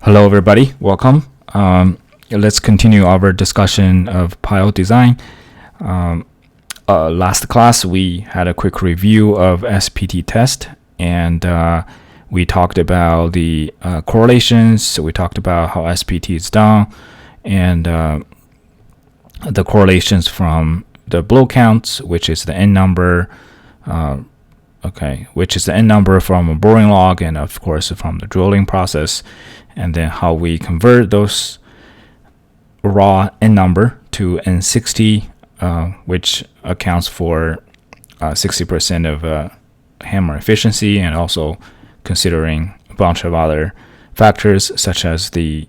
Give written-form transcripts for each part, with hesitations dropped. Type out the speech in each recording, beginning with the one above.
Hello, everybody. Welcome. Let's continue our discussion of pile design. Last class, we had a quick review of SPT test, and we talked about the correlations. So we talked about how SPT is done, and the correlations from the blow counts, which is the n number, which is the n number from a boring log, and of course from the drilling process, and then how we convert those raw n number to n60, which accounts for 60% of hammer efficiency, and also considering a bunch of other factors such as the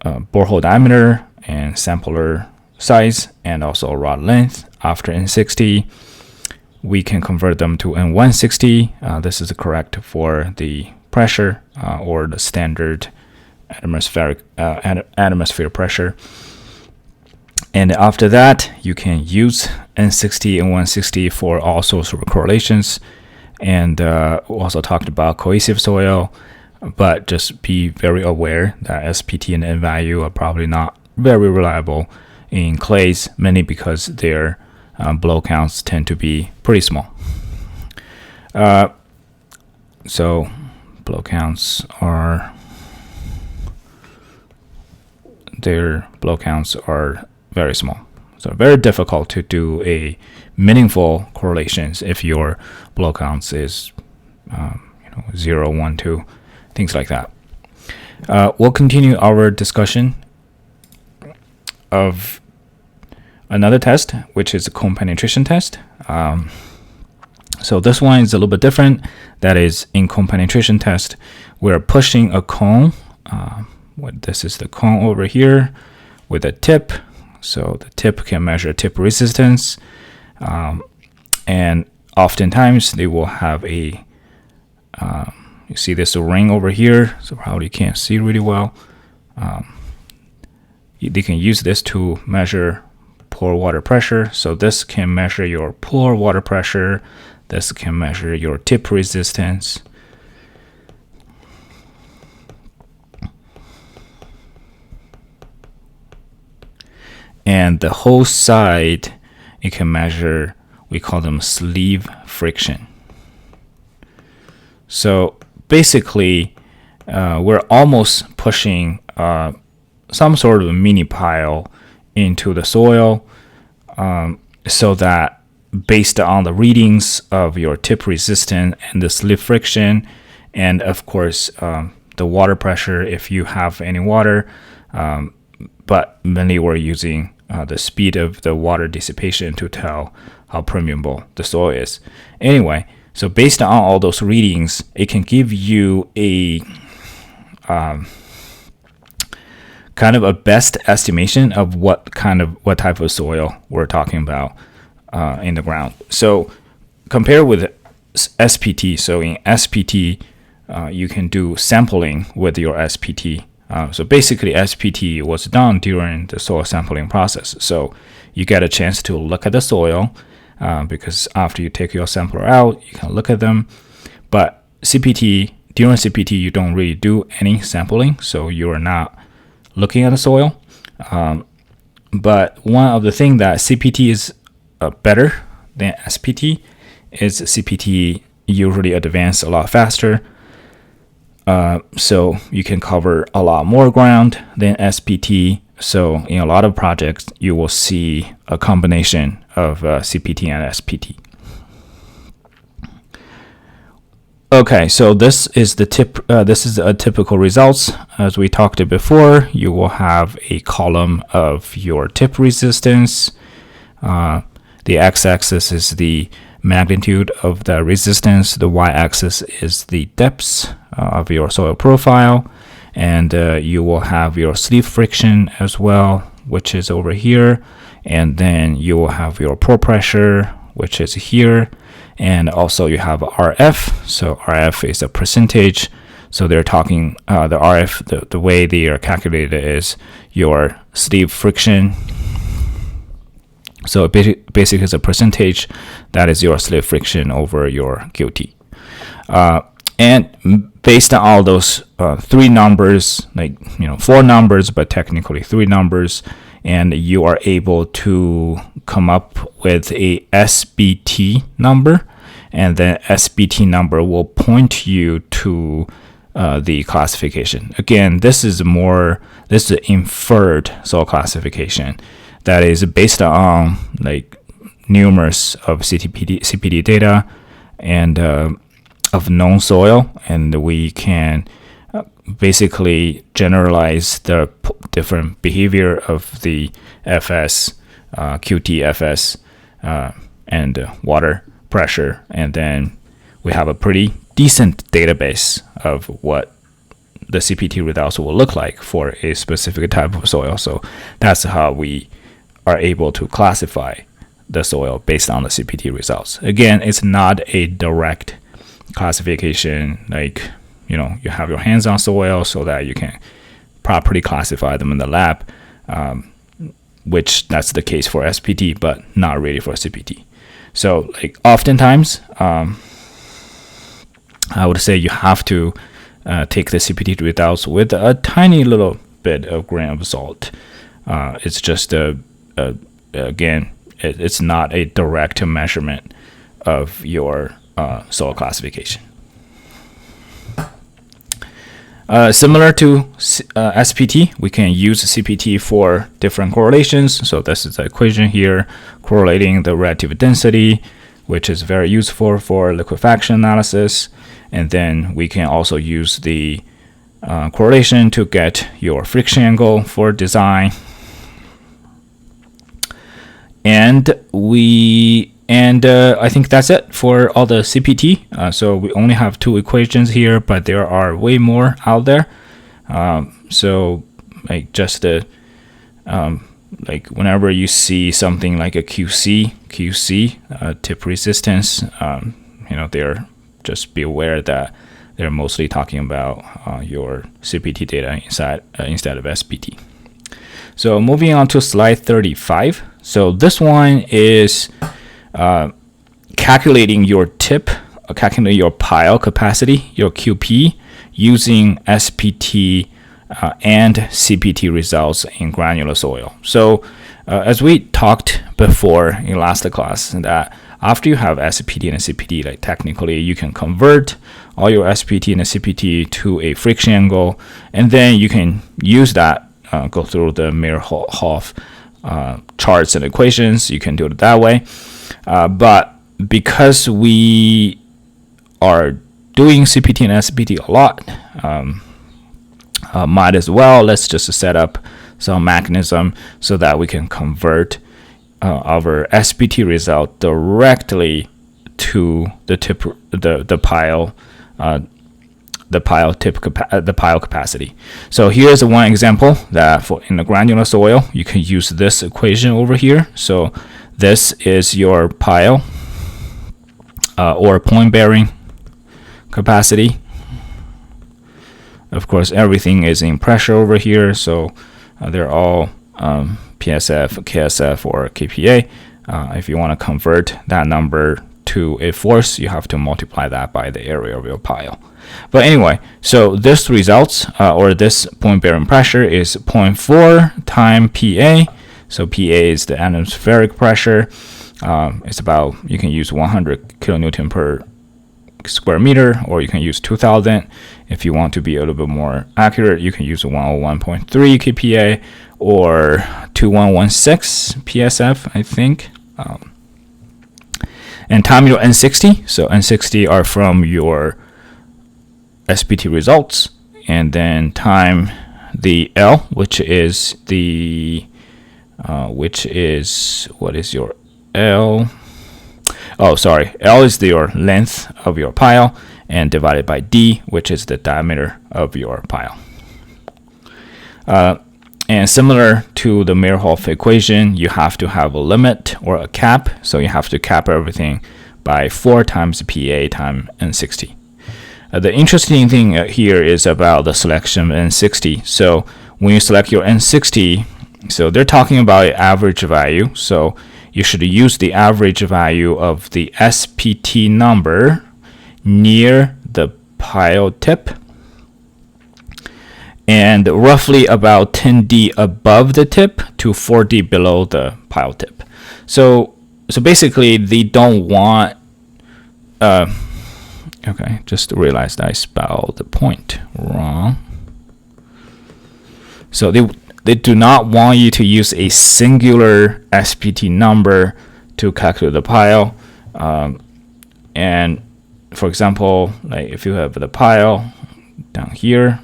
borehole diameter and sampler size, and also rod length. After n60, we can convert them to n160. This is correct for the pressure or the standard atmosphere pressure. And after that, you can use n60 and 160 for all sorts of correlations. And we also talked about cohesive soil, but just be very aware that SPT and n value are probably not very reliable in clays, mainly because their blow counts tend to be pretty small. So blow counts are very small. So very difficult to do a meaningful correlations if your blow counts is 0, 1, 2, things like that. We'll continue our discussion of another test, which is a cone penetration test. So this one is a little bit different. That is, in cone penetration test, we're pushing a cone. This is the cone over here with a tip. So the tip can measure tip resistance. And oftentimes they will have a, you see this ring over here, so probably you can't see really well. They can use this to measure pore water pressure. So this can measure your pore water pressure. This can measure your tip resistance. And the whole side, it can measure, we call them sleeve friction. So basically, we're almost pushing some sort of a mini pile into the soil, so that based on the readings of your tip resistance and the sleeve friction, and of course the water pressure if you have any water, but mainly we're using the speed of the water dissipation to tell how permeable the soil is. Anyway, so based on all those readings, it can give you a kind of a best estimation of what type of soil we're talking about in the ground. So compare with SPT. So in SPT, you can do sampling with your SPT. So basically SPT was done during the soil sampling process. So you get a chance to look at the soil, because after you take your sampler out, you can look at them. But during CPT, you don't really do any sampling, so you are not looking at the soil. But one of the things that CPT is better than SPT is CPT usually advance a lot faster. So you can cover a lot more ground than SPT. So in a lot of projects, you will see a combination of CPT and SPT. Okay, so this is a typical results. As we talked before, you will have a column of your tip resistance. The x-axis is the magnitude of the resistance. The y-axis is the depths of your soil profile, and you will have your sleeve friction as well, which is over here, and then you will have your pore pressure, which is here. And also you have RF. So RF is a percentage. So they're talking the RF, the way they are calculated is your sleeve friction. So basically it's a percentage that is your sleeve friction over your QT. And based on all those three numbers, like, four numbers, but technically three numbers, and you are able to come up with a SBT number, and the SBT number will point you to the classification. Again, this is inferred soil classification that is based on like numerous of CPD data and of known soil, and we can basically generalize the different behavior of the FS, QTFS, and water pressure, and then we have a pretty decent database of what the CPT results will look like for a specific type of soil. So that's how we are able to classify the soil based on the CPT results. Again, it's not a direct classification, like, you have your hands on soil so that you can properly classify them in the lab, which that's the case for SPT, but not really for CPT. So like oftentimes, I would say you have to take the CPT results with a tiny little bit of grain of salt. It's just again, it's not a direct measurement of your soil classification. Similar to SPT, we can use CPT for different correlations. So this is the equation here, correlating the relative density, which is very useful for liquefaction analysis. And then we can also use the correlation to get your friction angle for design. And I think that's it for all the CPT. So we only have two equations here, but there are way more out there. So like just like whenever you see something like a QC, tip resistance, they're just be aware that they're mostly talking about your CPT data instead of SPT. So moving on to slide 35. So this one is calculating your tip, calculating your pile capacity, your QP, using SPT and CPT results in granular soil. So as we talked before in last class, that after you have SPT and CPT, like technically you can convert all your SPT and CPT to a friction angle, and then you can use that, go through the Meyerhof charts and equations. You can do it that way. But because we are doing CPT and SPT a lot, might as well let's just set up some mechanism so that we can convert our SPT result directly to the tip, the pile capacity. So here's one example that for in the granular soil, you can use this equation over here. So this is your pile or point bearing capacity. Of course, everything is in pressure over here, so they're all PSF, KSF, or KPA. If you want to convert that number to a force, you have to multiply that by the area of your pile. But anyway, so this results, or this point bearing pressure is 0.4 times PA. So PA is the atmospheric pressure. It's about, you can use 100 kilonewton per square meter, or you can use 2000. If you want to be a little bit more accurate, you can use 101.3 kPa or 2116 PSF, I think. And time your N60. So N60 are from your SPT results, and then time the L, which is what is your L? Oh, sorry. L is your length of your pile, and divided by D, which is the diameter of your pile. And similar to the Meyerhof equation, you have to have a limit or a cap. So you have to cap everything by 4 times PA times N60. The interesting thing here is about the selection of N60. So when you select your N60, so they're talking about average value. So you should use the average value of the SPT number near the pile tip, and roughly about 10D above the tip to 4D below the pile tip. So basically they don't want okay, just realized I spelled the point wrong. So they do not want you to use a singular SPT number to calculate the pile. And for example, like if you have the pile down here,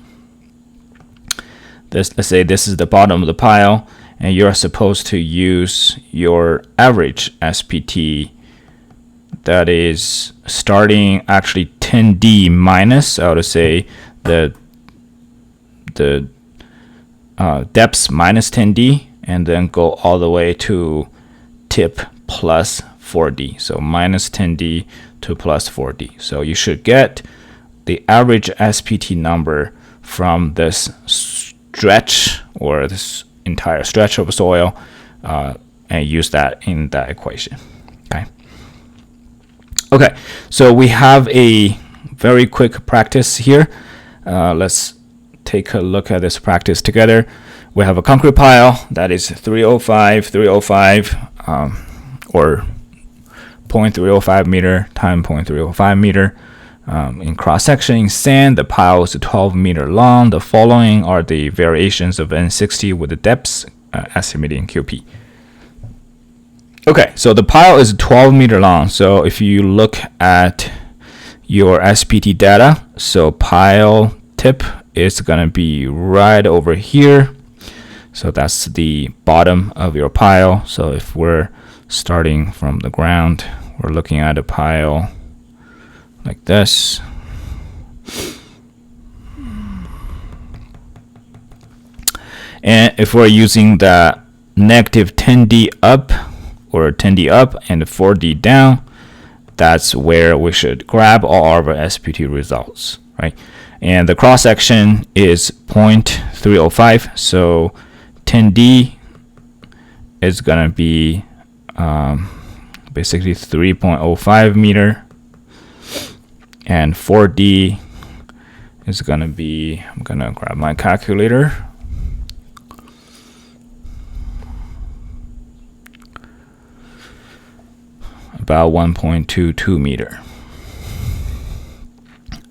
let's say this is the bottom of the pile, and you're supposed to use your average SPT that is starting actually 10D minus, I would say the depths minus 10D, and then go all the way to tip plus 4D. So minus 10D to plus 4D. So you should get the average SPT number from this stretch or this entire stretch of soil, and use that in that equation. Okay, so we have a very quick practice here. Let's take a look at this practice together. We have a concrete pile that is 305, or 0.305 meter times 0.305 meter. In cross-section in sand, the pile is 12 meter long. The following are the variations of N60 with the depths estimated in QP. Okay, so the pile is 12 meter long. So if you look at your SPT data, so pile tip is going to be right over here. So that's the bottom of your pile. So if we're starting from the ground, we're looking at a pile like this. And if we're using the negative 10D up or 10D up and 4D down, that's where we should grab all of our SPT results, right? And the cross section is 0.305, so 10D is gonna be basically 3.05 meter, and 4D is gonna be, I'm gonna grab my calculator. About 1.22 meter.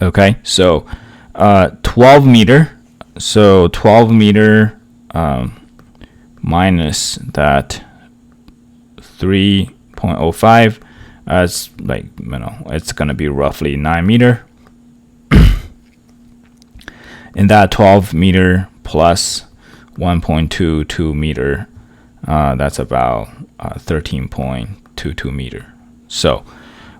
Okay, so 12 meter. So 12 meter minus that 3.05, as like, it's gonna be roughly 9 meter. And that 12 meter plus 1.22 meter, that's about 13.22 meter. So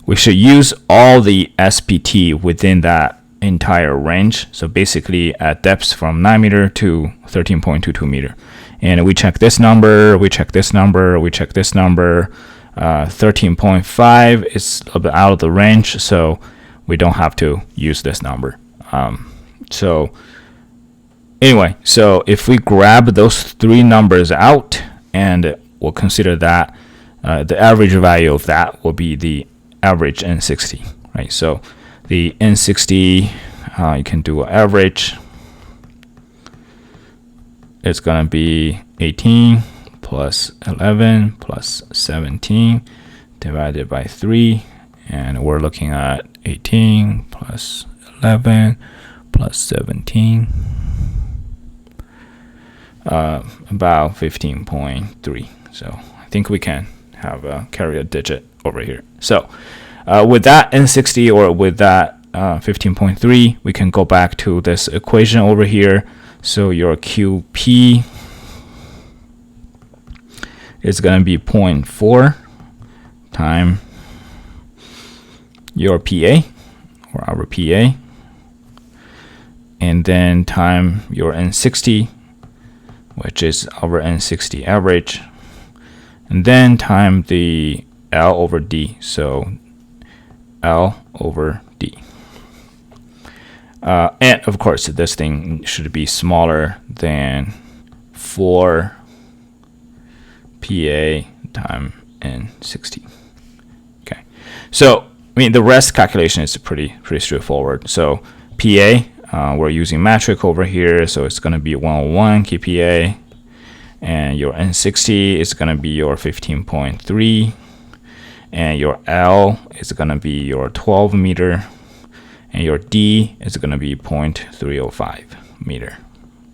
we should use all the SPT within that entire range. So basically at depths from 9 meter to 13.22 meter. And we check this number, we check this number, we check this number. 13.5 is a bit out of the range, so we don't have to use this number. So anyway, so if we grab those three numbers out, and we'll consider that the average value of that will be the average N60, right? So the N60, you can do an average. It's going to be 18 plus 11 plus 17 divided by 3. And we're looking at 18 plus 11 plus 17, about 15.3. So I think we can have a carry a digit over here. So with that N60 or with that 15.3, we can go back to this equation over here. So your QP is going to be 0.4 times your PA or our PA, and then time your N60, which is our N60 average, and then time the L over D, so L over D. And of course, this thing should be smaller than 4 PA times N60. Okay, so I mean, the rest calculation is pretty straightforward. So PA, we're using metric over here, so it's going to be 101 kPa, and your N60 is going to be your 15.3, and your L is going to be your 12 meter, and your D is going to be 0.305 meter.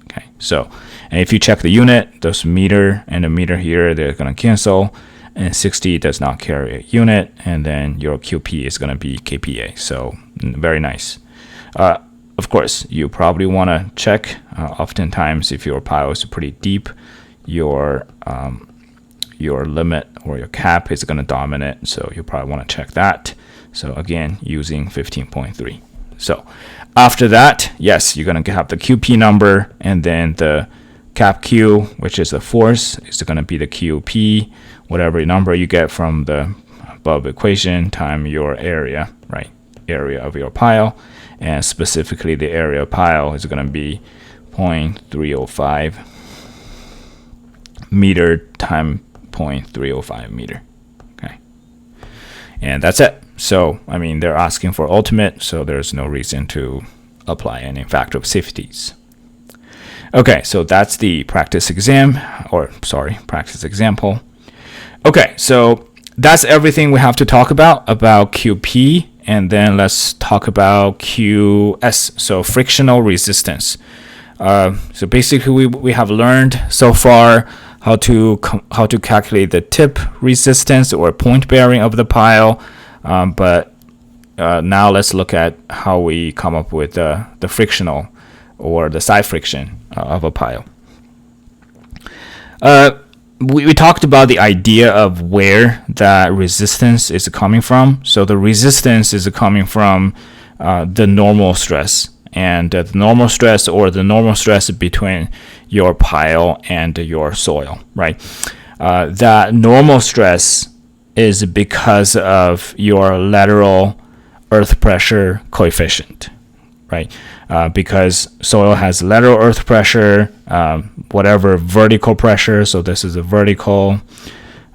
Okay, so, and if you check the unit, those meter and the meter here, they're going to cancel, and 60 does not carry a unit, and then your QP is going to be kPa. So very nice. Of course, you probably want to check. Oftentimes, if your pile is pretty deep, your limit or your cap is going to dominate. So you probably want to check that. So again, using 15.3. So after that, yes, you're going to have the QP number, and then the cap Q, which is the force, is going to be the QP, whatever number you get from the above equation, time your area, right? Area of your pile. And specifically the area of pile is going to be 0.305 meter times 0.305 meter. Okay. And that's it. So, I mean, they're asking for ultimate, so there's no reason to apply any factor of safeties. Okay, so that's the practice example. Okay, so that's everything we have to talk about QP. And then let's talk about QS, so frictional resistance. So basically, we have learned so far how to calculate the tip resistance or point bearing of the pile. But now let's look at how we come up with the frictional or the side friction of a pile. We talked about the idea of where that resistance is coming from. So the resistance is coming from the normal stress, and the normal stress or the normal stress between your pile and your soil, right? That normal stress is because of your lateral earth pressure coefficient, right? Because soil has lateral earth pressure, whatever vertical pressure, so this is a vertical,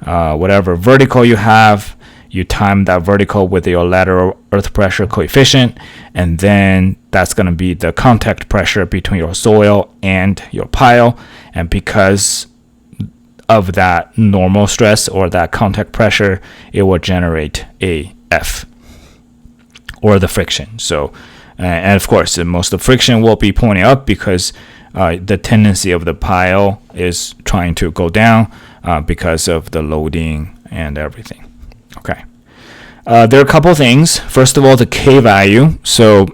whatever vertical you have, you time that vertical with your lateral earth pressure coefficient, and then that's going to be the contact pressure between your soil and your pile. And because of that normal stress or that contact pressure, it will generate a F, or the friction. So and of course, most of the friction will be pointing up because the tendency of the pile is trying to go down because of the loading and everything. Okay. There are a couple things. First of all, the K value. So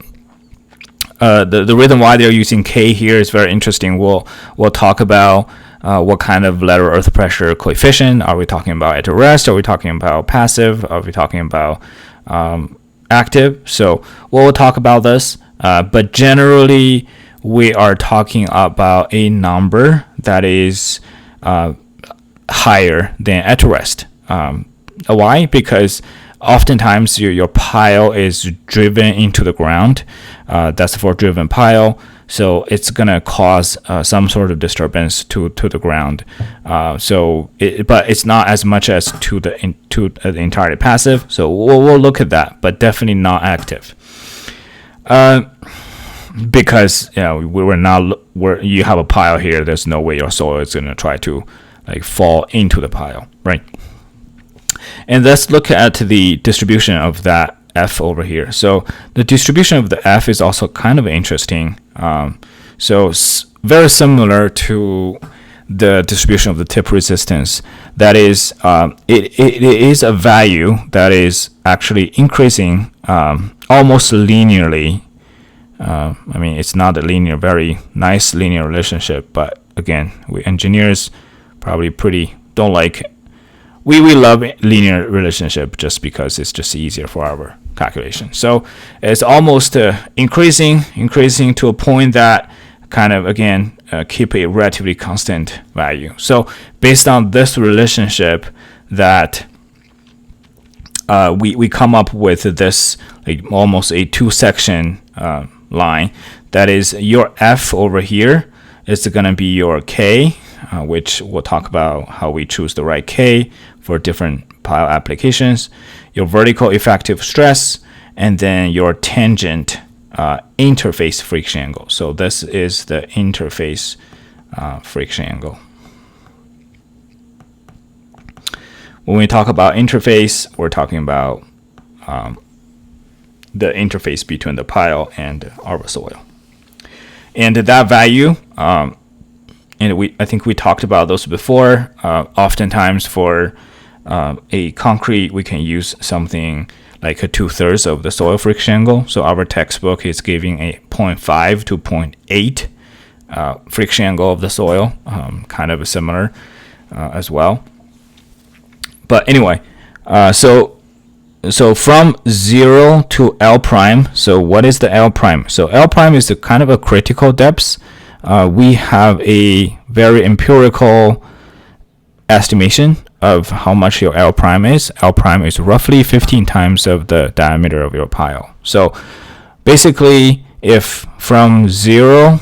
the reason why they're using K here is very interesting. We'll talk about what kind of lateral earth pressure coefficient. Are we talking about at rest? Are we talking about passive? Are we talking about active? So we'll talk about this, but generally we are talking about a number that is higher than at rest. Why? Because oftentimes your pile is driven into the ground. That's for driven pile. So it's going to cause some sort of disturbance to the ground. But it's not as much as to the entirely passive. So we'll look at that, but definitely not active. Because where you have a pile here, there's no way your soil is going to try to fall into the pile, right? And let's look at the distribution of that F over here. So the distribution of the F is also kind of interesting. Very similar to the distribution of the tip resistance. That is, it is a value that is actually increasing almost linearly. I mean, it's not a linear, very nice linear relationship, but again, we engineers probably don't like it. We love linear relationship just because it's just easier for our calculation. So it's almost increasing to a point that kind of, again, keep a relatively constant value. So based on this relationship that we come up with this almost a two-section line. That is, your F over here is going to be your K, which we'll talk about how we choose the right K for different pile applications, your vertical effective stress, and then your tangent interface friction angle. So this is the interface friction angle. When we talk about interface, we're talking about the interface between the pile and our soil. And that value, and I think we talked about those before. Oftentimes for a concrete, we can use something like a 2/3 of the soil friction angle. So our textbook is giving a 0.5 to 0.8 friction angle of the soil, kind of similar as well. But anyway, so from 0 to L prime, so what is the L prime? So L prime is the kind of a critical depth. We have a very empirical estimation of how much your L prime is. L prime is roughly 15 times of the diameter of your pile. So basically, if from zero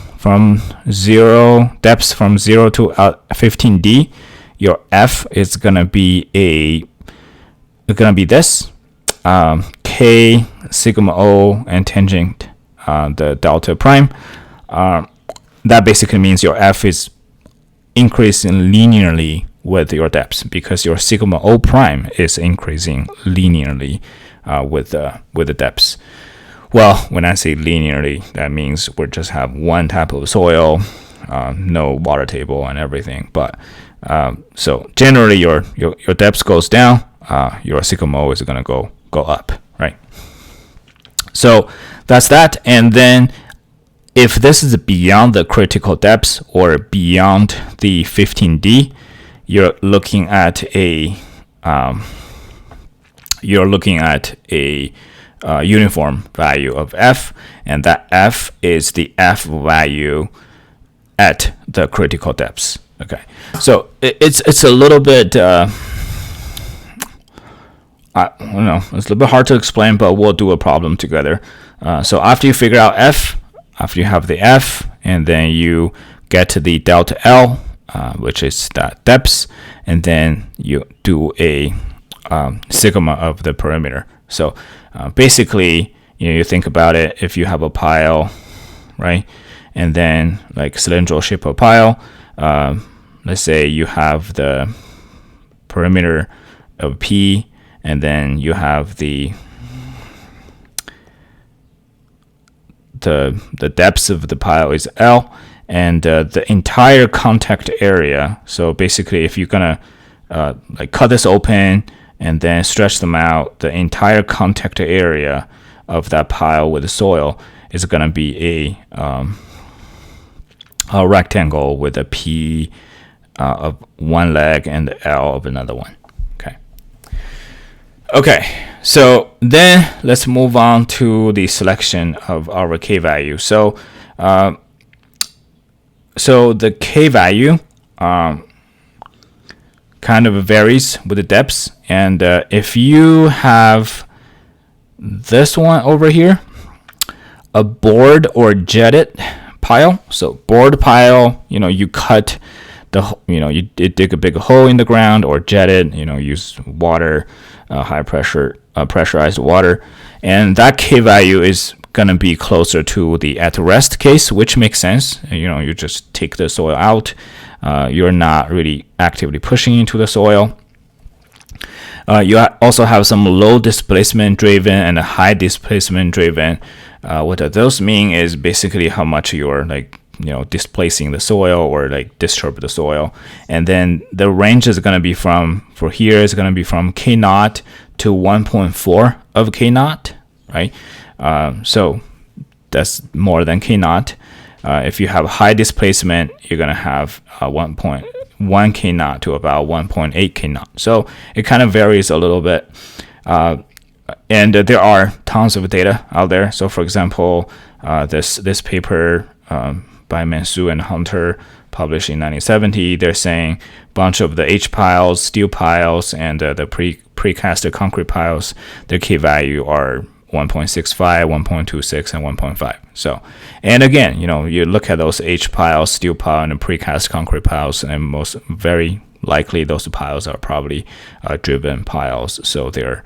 depths from 0 to 15D, your F is gonna be this. K sigma O and tangent the delta prime. That basically means your F is increasing linearly with your depth, because your sigma O prime is increasing linearly with the depths. Well, when I say linearly, that means we just have one type of soil, no water table and everything. But so generally, your depth goes down, your sigma O is gonna go up, right? So that's that. And then if this is beyond the critical depth or beyond the 15D, you're looking at a uniform value of F, and that F is the F value at the critical depths. Okay, so it's a little bit I don't know, it's a little bit hard to explain, but we'll do a problem together. So after you figure out F, after you have the F, and then you get to the delta L, which is that depth, and then you do a sigma of the perimeter. So basically, you think about it, if you have a pile, right, and then like cylindrical shape of pile, let's say you have the perimeter of P, and then you have the depth of the pile is L, and the entire contact area. So basically, if you're gonna like cut this open and then stretch them out, the entire contact area of that pile with the soil is gonna be a rectangle with a P of one leg and the L of another one. Okay, so then let's move on to the selection of our K value. So the K value kind of varies with the depths, and if you have this one over here, a bored or jetted pile. So bored pile, you cut you dig a big hole in the ground, or jetted, use water, high pressure, pressurized water, and that K value is gonna be closer to the at rest case, which makes sense. You just take the soil out. You're not really actively pushing into the soil. You also have some low displacement driven and high displacement driven. What those mean is basically how much you're displacing the soil or disturb the soil, and then the range is going to be from K naught to 1.4 of K naught, right? So that's more than K naught. If you have high displacement, you're going to have 1.1 K naught to about 1.8 K naught. So it kind of varies a little bit, and there are tons of data out there. So for example, this paper by Mansu and Hunter, published in 1970, they're saying a bunch of the H piles, steel piles, and the precast concrete piles, their K value are 1.65, 1.26, and 1.5. So, and again, you look at those H piles, steel pile, and precast concrete piles, and likely those piles are probably driven piles, so they're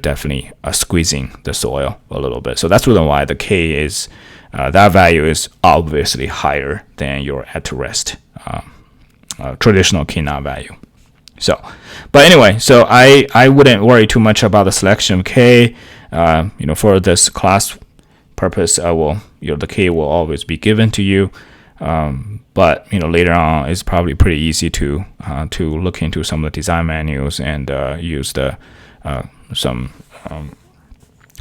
definitely squeezing the soil a little bit. So that's the reason why the K is that value is obviously higher than your at rest traditional K0 value. So, but anyway, so I wouldn't worry too much about the selection of K. For this class purpose, the K will always be given to you. But later on, it's probably pretty easy to look into some of the design manuals and use some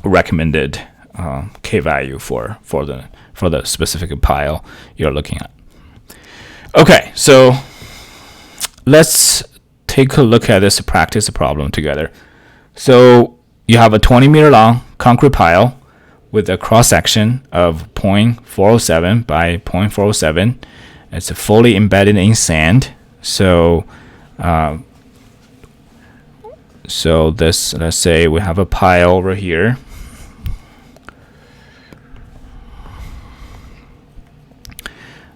recommended K value for the specific pile you're looking at. Okay, so let's take a look at this practice problem together. So you have a 20-meter long concrete pile with a cross section of 0.407 by 0.407. It's fully embedded in sand. So this, let's say we have a pile over here.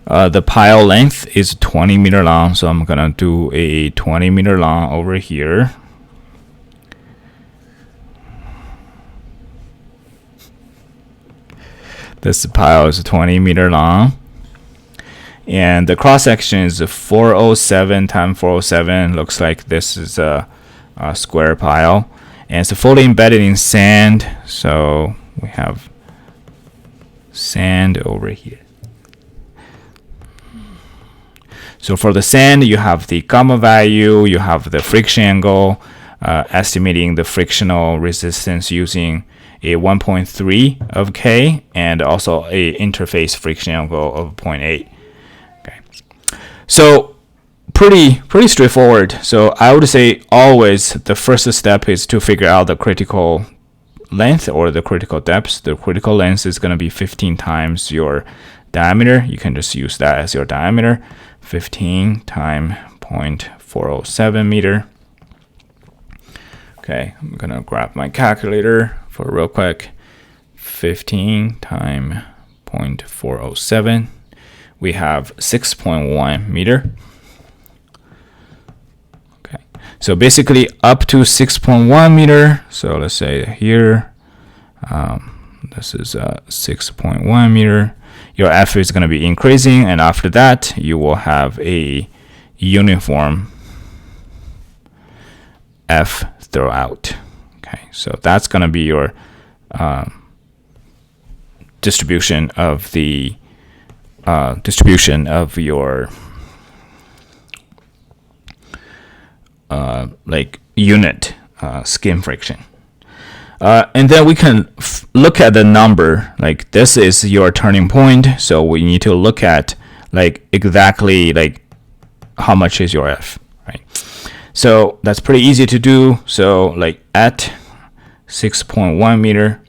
The pile length is 20-meter long, so I'm gonna do a 20-meter long over here. This pile is 20-meter long, and the cross section is 407 times 407. Looks like this is a square pile, and it's fully embedded in sand. So we have sand over here. So for the sand, you have the gamma value, you have the friction angle, estimating the frictional resistance using a 1.3 of K, and also a interface friction angle of 0.8. Okay, so pretty straightforward. So I would say always the first step is to figure out the critical length or the critical depth. The critical length is going to be 15 times your diameter. You can just use that as your diameter. 15 times 0.407 meter. Okay, I'm gonna grab my calculator for real quick. 15 times 0.407. We have 6.1 meter. Okay, so basically up to 6.1 meter. So let's say here, this is 6.1 meter. Your F is going to be increasing, and after that, you will have a uniform F throughout. Okay, so that's going to be your distribution of your like unit skin friction. And then we can look at the number, like this is your turning point. So we need to look at like exactly like how much is your F, right? So that's pretty easy to do. So like at 6.1 meter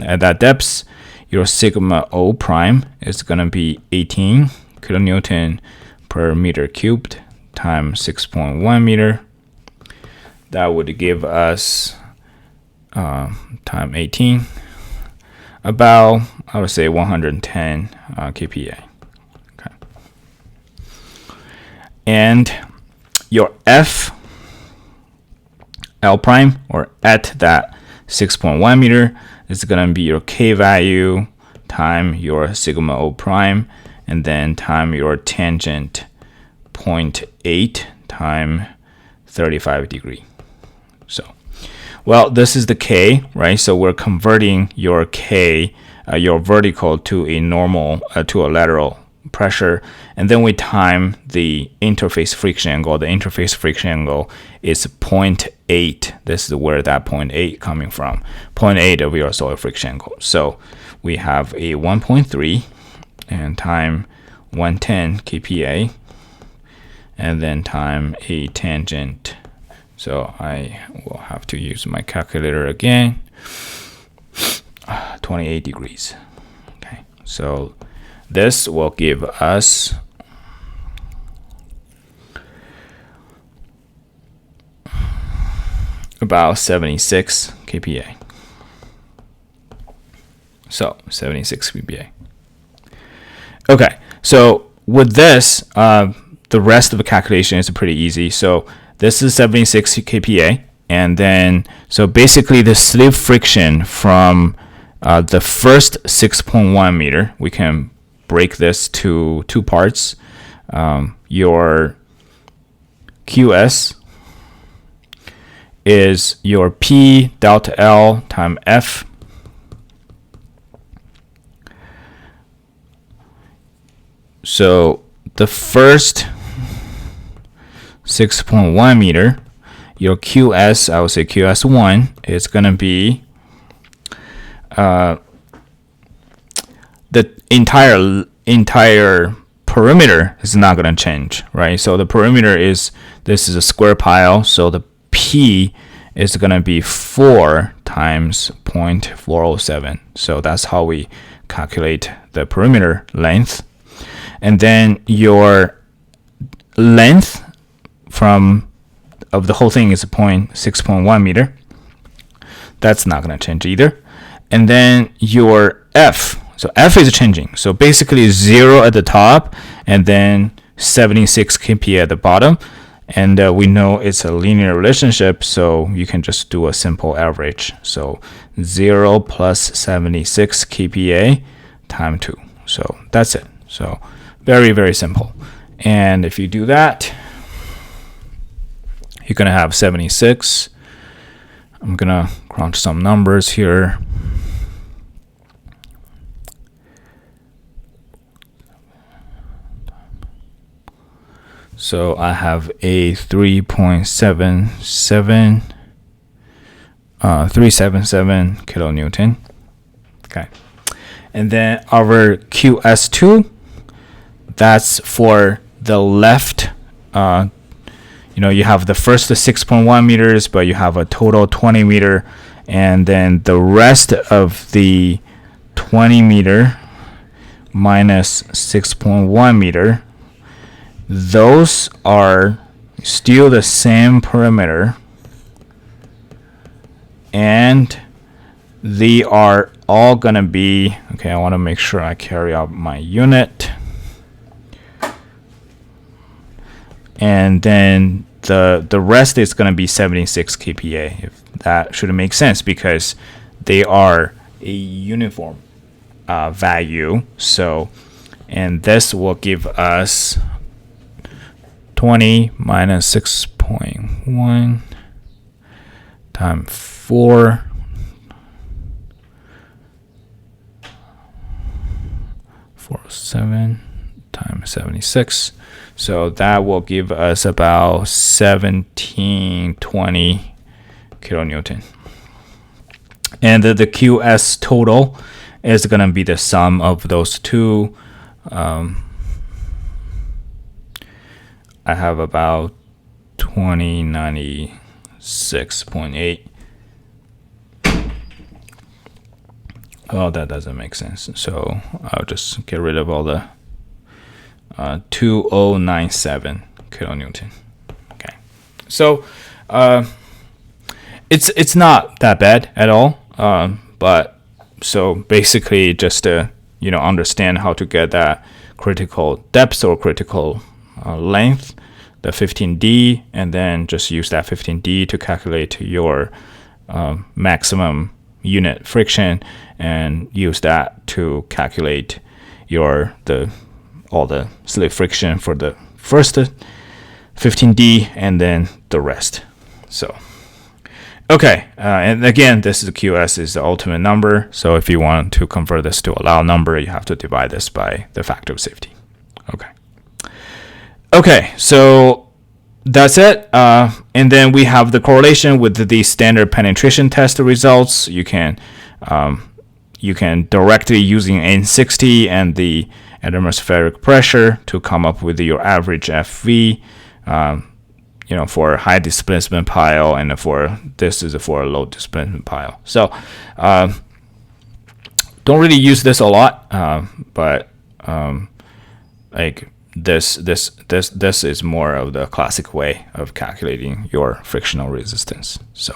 at that depth, your sigma O prime is going to be 18 kilonewton per meter cubed times 6.1 meter. That would give us time 18, about, I would say 110 kPa. Okay. And your F L prime, or at that 6.1 meter, is going to be your K value time your sigma O prime, and then time your tangent 0.8 time 35 degree. So well, this is the K, right? So we're converting your K, your vertical to a normal, to a lateral pressure, and then we time the interface friction angle. The interface friction angle is 0.8. This is where that 0.8 coming from. 0.8 of your soil friction angle. So we have a 1.3 and time 110 kPa, and then time a tangent. So I will have to use my calculator again. 28 degrees. Okay, so this will give us about 76 kPa. So 76 kPa. Okay, so with this, the rest of the calculation is pretty easy. So this is 76 kPa, and then so basically the slip friction from the first 6.1 meter, we can break this to two parts. Your QS is your P delta L times F. So the first 6.1 meter, your QS, I would say QS1, is going to be the entire perimeter is not going to change, right? So the perimeter this is a square pile, so the P is going to be 4 times 0.407. So that's how we calculate the perimeter length. And then your length of the whole thing is 6.1 meter. That's not going to change either. And then your F. So F is changing. So basically 0 at the top and then 76 kPa at the bottom. And we know it's a linear relationship, so you can just do a simple average. So 0 plus 76 kPa times 2. So that's it. So very, very simple. And if you do that, you're going to have 76. I'm going to crunch some numbers here. So I have a 377 kilonewton. Okay. And then our QS2, that's for the left. You have the first 6.1 meters, but you have a total 20 meter, and then the rest of the 20 meter minus 6.1 meter, those are still the same perimeter, and they are all going to be, okay, I want to make sure I carry out my unit. And then the rest is going to be 76 kPa. If that should make sense, because they are a uniform value. So, and this will give us 20 minus 6.1 times 4. 407 times 76. So that will give us about 1720 kilonewton. And the QS total is going to be the sum of those two. I have about 2096.8. Oh, that doesn't make sense. So I'll just get rid of all the 2097 kilonewton. Okay. So it's not that bad at all. But so basically just to understand how to get that critical depth or critical length, the 15D, and then just use that 15D to calculate your maximum unit friction, and use that to calculate all the slip friction for the first 15D and then the rest. So okay, and again, this is the QS is the ultimate number. So if you want to convert this to a Lau number, you have to divide this by the factor of safety. Okay, so that's it. And then we have the correlation with the standard penetration test results. You can directly using N60 and the atmospheric pressure to come up with your average FV. For a high displacement pile, and this is for a low displacement pile. So don't really use this a lot, but like this is more of the classic way of calculating your frictional resistance. So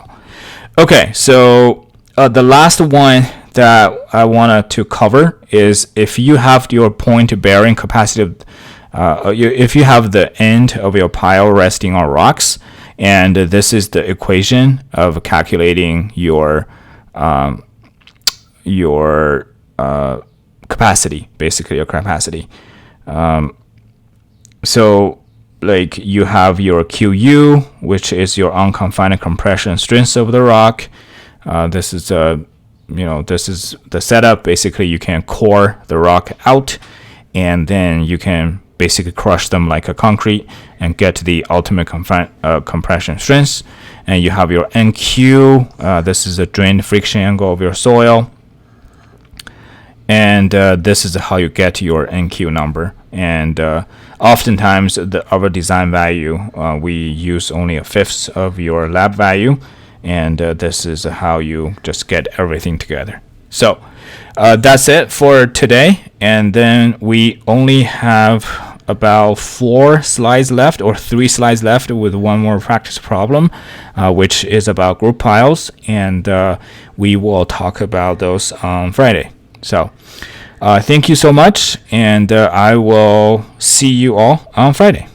okay, so the last one that I wanted to cover is if you have your point bearing capacitive if you have the end of your pile resting on rocks, and this is the equation of calculating your capacity, basically your capacity. So like you have your QU, which is your unconfined compression strength of the rock. This is this is the setup. Basically, you can core the rock out, and then you can basically crush them like a concrete and get to the ultimate compression strength. And you have your NQ. This is the drain friction angle of your soil. And this is how you get your NQ number. And oftentimes, our design value, we use only a fifth of your lab value. And this is how you just get everything together. So that's it for today. And then we only have about 4 slides left, or 3 slides left, with one more practice problem, which is about group piles. And we will talk about those on Friday. So thank you so much, and I will see you all on Friday.